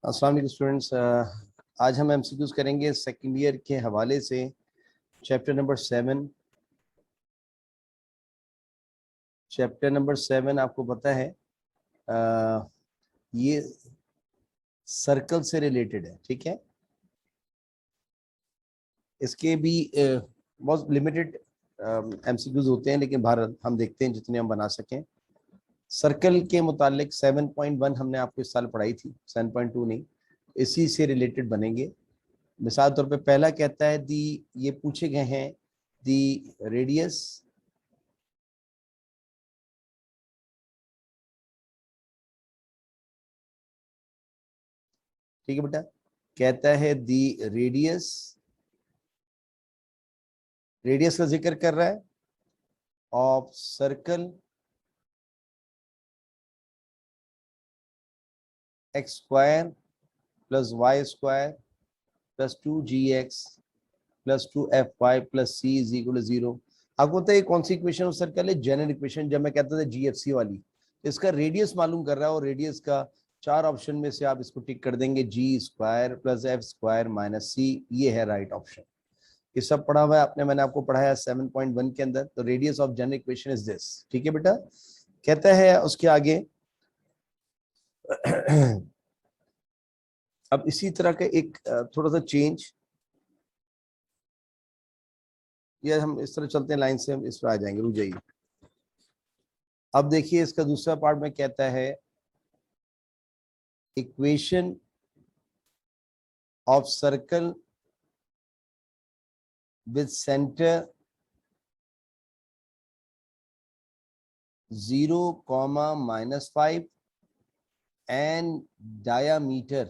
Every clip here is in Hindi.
अस्सलाम वालेकुम स्टूडेंट्स। आज हम एमसीक्यूज करेंगे सेकंड ईयर के हवाले से। चैप्टर नंबर 7 आपको पता है ये सर्कल से रिलेटेड है। ठीक है, इसके भी बहुत लिमिटेड एमसीक्यूज होते हैं, लेकिन भारत हम देखते हैं जितने हम बना सकें। सर्कल के मुतालिक 7.1 हमने आपको इस साल पढ़ाई थी, 7.2 नहीं, इसी से रिलेटेड बनेंगे। मिसाल तौर पे पहला कहता है दी, ये पूछे गए हैं दी रेडियस ठीक है बेटा, कहता है दी रेडियस, रेडियस का जिक्र कर रहा है of circle x square plus y square plus 2gx plus 2fy plus c is equal to 0। आपको पता है कौन सी इक्वेशन ऑफ सर्कल है? जनरल इक्वेशन, जब मैं कहता था जीएफसी वाली। इसका रेडियस मालूम कर रहा है और रेडियस का 4 ऑप्शन में से आप इसको टिक कर देंगे, G square plus F square minus C, ये है राइट ऑप्शन। ये सब पढ़ा हुआ है आपने, मैंने आपको पढ़ाया 7.1 के अंदर। तो radius of general equation is this. ठीक है बेटा, कहता है उसके आगे अब इसी तरह का एक थोड़ा सा चेंज, ये हम इस तरह चलते हैं लाइन से, हम इस पर आ जाएंगे, रुक जाइए। अब देखिए इसका दूसरा पार्ट में कहता है equation of circle with centre 0, -5 and diameter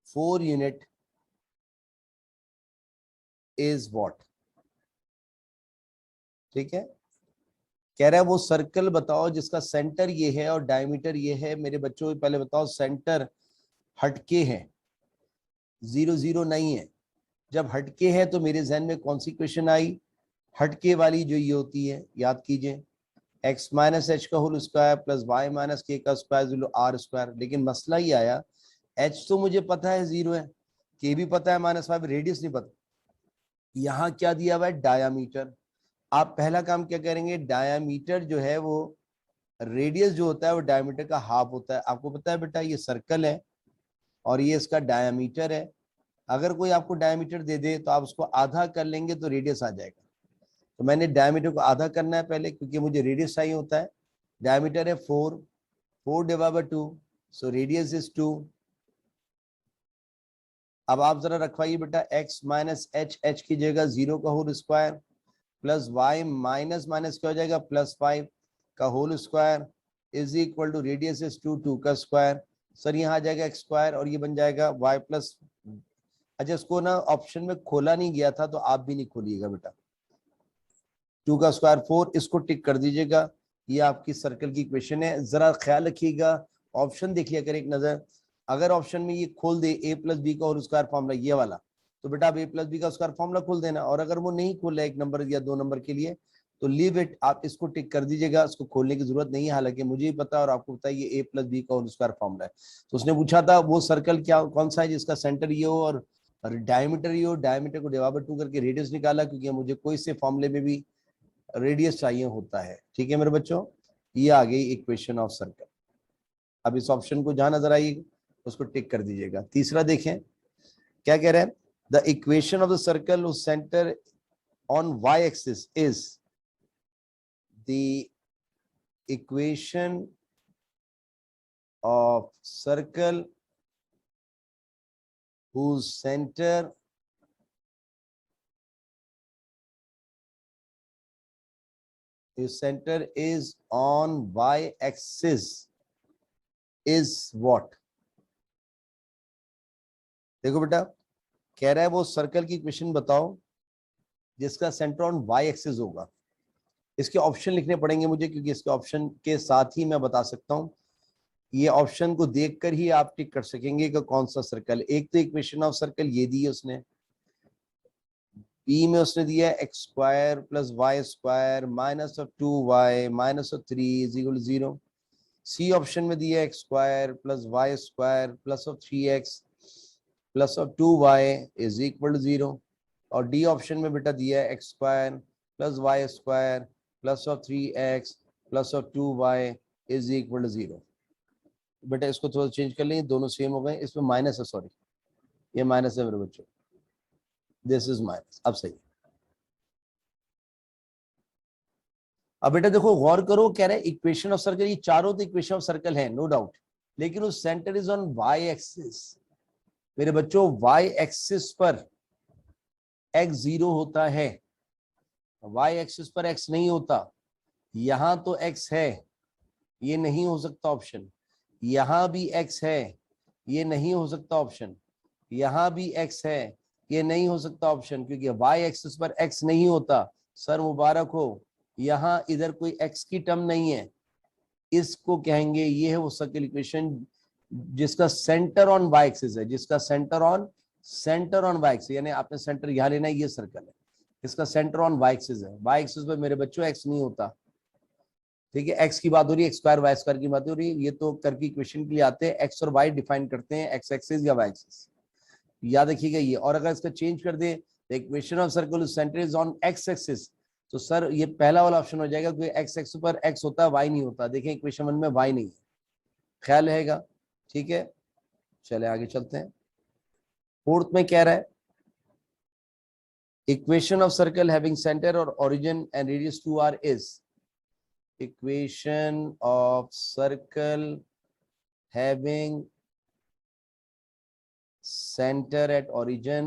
4 unit is what। ठीक है, कह रहा है वो सर्कल बताओ जिसका सेंटर ये है और डायमीटर ये है। मेरे बच्चों पहले बताओ, सेंटर हटके है, 0 0 नहीं है। जब हटके है तो मेरे जहन में कौन सी क्वेश्चन आई? हटके वाली जो ये होती है, याद कीजिए, x माइनस एच का whole square plus y minus k का स्क्वायर आर स्क्वायर। लेकिन मसला ही आया, h तो मुझे पता है 0 है, k भी पता है -5, रेडियस नहीं पता। यहाँ क्या दिया हुआ है? डायामीटर। आप पहला काम क्या करेंगे, डायामीटर जो है वो, रेडियस जो होता है वो डायमीटर का हाफ होता है। आपको पता है बेटा, ये सर्कल है और ये इसका डायमीटर है। अगर कोई आपको डायमीटर दे दे तो आप उसको आधा कर लेंगे तो रेडियस आ जाएगा। तो मैंने डायमीटर को आधा करना है पहले, क्योंकि मुझे रेडियस चाहिए होता है। डायमीटर है 4 divide by 2, so radius is 2। अब आप जरा रखवाइए बेटा, x माइनस एच की जगह 0 का whole square plus y minus minus क्या हो जाएगा, +5 का whole square is equal to radius is 2 का स्क्वायर। सर यहाँ आ जाएगा एक्स स्क्वायर और ये बन जाएगा y प्लस। अच्छा, इसको ना ऑप्शन में खोला नहीं गया था तो आप भी नहीं खोलिएगा बेटा। 2 का स्क्वायर 4, इसको टिक कर दीजिएगा। ये आपकी सर्कल की इक्वेशन है। जरा ख्याल रखिएगा, ऑप्शन देख लिया कर एक नजर। अगर ऑप्शन में ये खोल दे a प्लस बी का होल स्क्वायर फॉर्मूला ये वाला, तो बेटा आप a प्लस बी का स्क्वायर फॉर्मूला खोल देना। और अगर वो नहीं खोला एक नंबर या 2 नंबर के लिए, तो लीव इट, आप इसको टिक कर दीजिएगा, इसको खोलने की जरूरत नहीं है। हालांकि मुझे भी पता है और आपको पता है ये a प्लस बी का होल स्क्वायर फॉर्मूला है। तो उसने पूछा था वो सर्कल क्या कौन सा है जिसका सेंटर ये हो और डायमीटर ये हो। डायमीटर को डिवाइड बाय 2 करके रेडियस निकाला, क्योंकि मुझे कोई से फॉर्मूले में भी रेडियस चाहिए होता है। ठीक है मेरे बच्चों, ये आ गई इक्वेशन ऑफ सर्कल। अब इस ऑप्शन को जहां नजर आइए उसको टिक कर दीजिएगा। तीसरा देखें क्या कह रहे हैं, the equation of the circle centre on y axis is the equation of circle whose center is on y axis is what। देखो बेटा, कह रहा है वो सर्कल की इक्वेशन बताओ जिसका सेंटर ऑन वाई एक्सिस होगा। इसके ऑप्शन लिखने पड़ेंगे मुझे, क्योंकि इसके ऑप्शन के साथ ही मैं बता सकता हूं। ये ऑप्शन को देखकर ही आप टिक कर सकेंगे कि कौन सा सर्कल। एक तो इक्वेशन ऑफ सर्कल ये दी है उसने, बी में उसने दिया x square plus y square minus of 2y minus of 3 is equal to 0। C option में दिया x square plus y square plus of 3x plus of 2y is equal to 0। और डी ऑप्शन में बेटा दिया है x square plus y square plus of 3x plus of 2y is equal to 0। बेटा इसको थोड़ा चेंज कर लेंगे, दोनों सेम हो गए, इसमें माइनस है, सॉरी ये माइनस है मेरे बच्चों, दिस इज माइनस। अब सही। अब बेटा देखो गौर करो, कह रहे हैं इक्वेशन ऑफ सर्कल, ये चारों तो इक्वेशन ऑफ सर्कल है नो डाउट, लेकिन उस centre is on y axis. मेरे बच्चों वाई एक्सिस पर x 0 होता है, वाई एक्सिस पर x नहीं होता। यहां तो x है, ये नहीं हो सकता ऑप्शन। यहां भी x है, ये नहीं हो सकता ऑप्शन। यहां भी x है, ये नहीं हो सकता ऑप्शन, क्योंकि y एक्सिस पर x नहीं होता। सर मुबारक हो, यहां इधर कोई x की टर्म नहीं है। इसको कहेंगे ये है वो सर्कल इक्वेशन जिसका सेंटर ऑन y एक्सिस है, जिसका सेंटर ऑन y एक्सिस, यानी आपने सेंटर यहां लेना है, ये सर्कल है, इसका सेंटर ऑन y एक्सिस है। y एक्सिस पर मेरे बच्चों x नहीं होता, ठीक है। x की बात हो रही है, एक्स स्क्वायर वाई स्क्वायर की बात हो रही है, ये तो करके इक्वेशन के लिए आते हैं, x और y डिफाइन करते हैं, x एक्सिस या y एक्सिस, याद रखिएगा ये। और अगर इसका चेंज कर दे, equation of circle centre is on x axis, तो सर ये पहला वाला ऑप्शन हो जाएगा, क्योंकि x एक्सिस पर x होता है, y नहीं होता। देखें इक्वेशन 1 में y नहीं है, ख्याल रहेगा, ठीक है। चले आगे चलते हैं। फोर्थ में कह रहा है equation of circle having centre और origin and radius 2r is, equation of circle having center at origin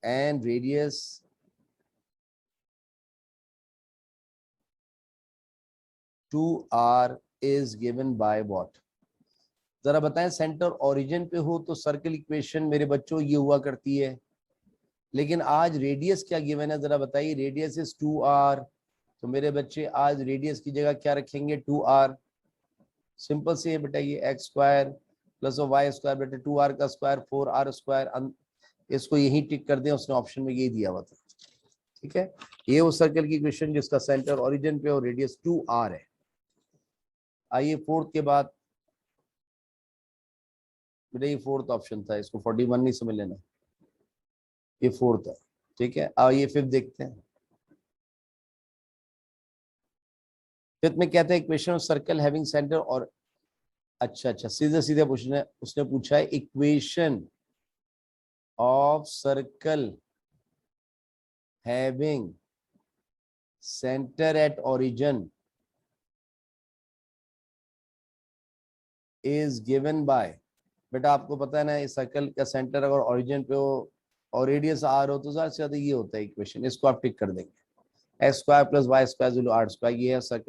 and radius 2r is given by what? जरा बताएं, सेंटर ओरिजिन पे हो तो सर्कल इक्वेशन मेरे बच्चों ये हुआ करती है, लेकिन आज रेडियस क्या गिवन है जरा बताइए। रेडियस इज 2r, तो मेरे बच्चे आज रेडियस की जगह क्या रखेंगे? 2r। सिंपल से ये बेटा ये x square plus y square, बेटा 2r का स्क्वायर 4r स्क्वायर, इसको यही टिक कर दें, उसने ऑप्शन में यही दिया हुआ था, ठीक है। ये उस सर्कल की इक्वेशन जिसका सेंटर ओरिजिन पे और रेडियस 2r है। आइए फोर्थ के बाद, बेटा ये फोर्थ ऑप्शन था, इसको 41 नहीं समझ लेना, ये फोर्थ है, ठीक है। आइए फिफ्थ देखते हैं। फिफ्थ में कहते हैं equation of circle having centre और, अच्छा सीधे सीधे पूछना, उसने पूछा है equation of circle having centre at origin is given by, बेटा आपको पता है ना इस सर्कल का सेंटर अगर ओरिजिन पे हो और रेडियस r हो तो ज्यादा से ज्यादा ये होता है इक्वेशन, इसको आप टिक कर देंगे। X square plus y square r square, ये है सर्कल